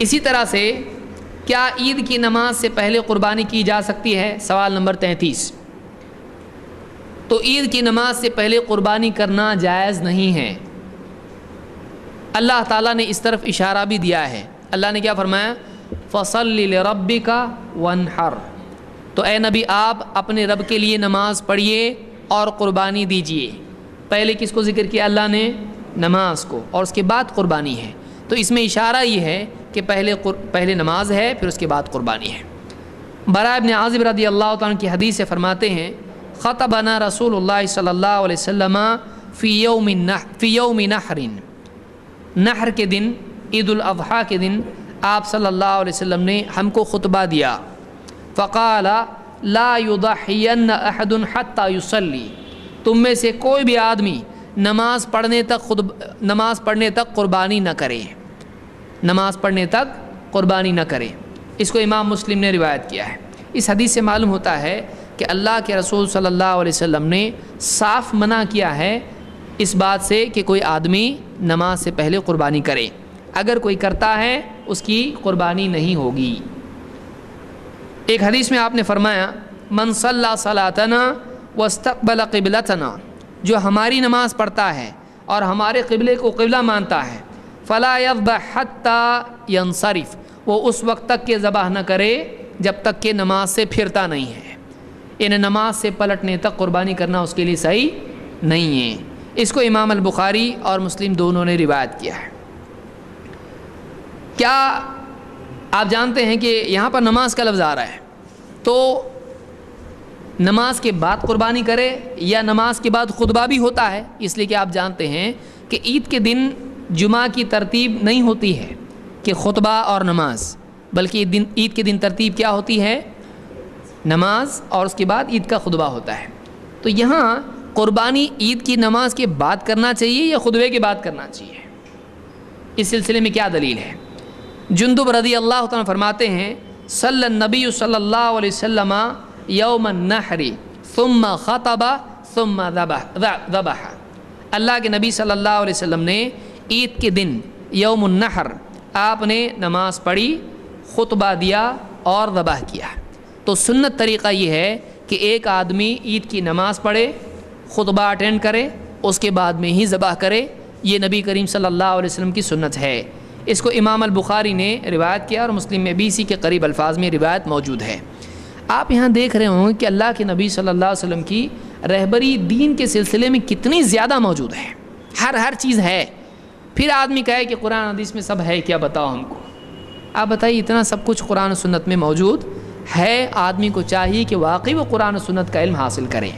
اسی طرح سے کیا عید کی نماز سے پہلے قربانی کی جا سکتی ہے؟ سوال نمبر 33۔ تو عید کی نماز سے پہلے قربانی کرنا جائز نہیں ہے۔ اللہ تعالیٰ نے اس طرف اشارہ بھی دیا ہے۔ اللہ نے کیا فرمایا؟ فَصَلِّ لِرَبِّكَ وَانْحَرْ۔ تو اے نبی آپ اپنے رب کے لیے نماز پڑھیے اور قربانی دیجیے۔ پہلے کس کو ذکر کیا اللہ نے؟ نماز کو، اور اس کے بعد قربانی ہے۔ تو اس میں اشارہ یہ ہے کہ پہلے نماز ہے، پھر اس کے بعد قربانی ہے۔ براء ابن عازب رضی اللہ تعالیٰ عنہ کی حدیث سے فرماتے ہیں خطبنا رسول اللہ صلی اللہ علیہ وسلم فی یوم نحر۔ نحر کے دن، عید الاضحیٰ کے دن آپ صلی اللہ علیہ وسلم نے ہم کو خطبہ دیا۔ فقال لا یضحین احد حتی یصلی۔ تم میں سے کوئی بھی آدمی نماز پڑھنے تک قربانی نہ کرے، نماز پڑھنے تک قربانی نہ کرے۔ اس کو امام مسلم نے روایت کیا ہے۔ اس حدیث سے معلوم ہوتا ہے کہ اللہ کے رسول صلی اللہ علیہ وسلم نے صاف منع کیا ہے اس بات سے کہ کوئی آدمی نماز سے پہلے قربانی کرے۔ اگر کوئی کرتا ہے اس کی قربانی نہیں ہوگی۔ ایک حدیث میں آپ نے فرمایا من صلی صلاتنا واستقبل قبلتنا، جو ہماری نماز پڑھتا ہے اور ہمارے قبلے کو قبلہ مانتا ہے، فلا یذبح حتی ینصرف، وہ اس وقت تک کہ ذبح نہ کرے جب تک کہ نماز سے پھرتا نہیں ہے۔ یعنی نماز سے پلٹنے تک قربانی کرنا اس کے لیے صحیح نہیں ہے۔ اس کو امام البخاری اور مسلم دونوں نے روایت کیا ہے۔ کیا آپ جانتے ہیں کہ یہاں پر نماز کا لفظ آ رہا ہے، تو نماز کے بعد قربانی کرے یا نماز کے بعد خطبہ بھی ہوتا ہے؟ اس لیے کہ آپ جانتے ہیں کہ عید کے دن جمعہ کی ترتیب نہیں ہوتی ہے کہ خطبہ اور نماز، بلکہ عید کے دن ترتیب کیا ہوتی ہے؟ نماز اور اس کے بعد عید کا خطبہ ہوتا ہے۔ تو یہاں قربانی عید کی نماز کے بعد کرنا چاہیے یا خطبے کے بعد کرنا چاہیے؟ اس سلسلے میں کیا دلیل ہے؟ جندب رضی اللہ تعالیٰ فرماتے ہیں صلی النبی صلی اللہ علیہ وسلم یوم النحر ثم خطب ثم ذبح۔ اللہ کے نبی صلی اللہ علیہ وسلم نے عید کے دن یوم النحر آپ نے نماز پڑھی، خطبہ دیا اور ذبح کیا۔ تو سنت طریقہ یہ ہے کہ ایک آدمی عید کی نماز پڑھے، خطبہ اٹینڈ کرے، اس کے بعد میں ہی ذبح کرے۔ یہ نبی کریم صلی اللہ علیہ وسلم کی سنت ہے۔ اس کو امام البخاری نے روایت کیا اور مسلم میں بھی اسی کے قریب الفاظ میں روایت موجود ہے۔ آپ یہاں دیکھ رہے ہوں کہ اللہ کے نبی صلی اللہ علیہ وسلم کی رہبری دین کے سلسلے میں کتنی زیادہ موجود ہے۔ ہر چیز ہے۔ پھر آدمی کہے کہ قرآن حدیث میں سب ہے، کیا بتاؤ ہم کو؟ آپ بتائیے، اتنا سب کچھ قرآن و سنت میں موجود ہے، آدمی کو چاہیے کہ واقعی وہ قرآن و سنت کا علم حاصل کرے۔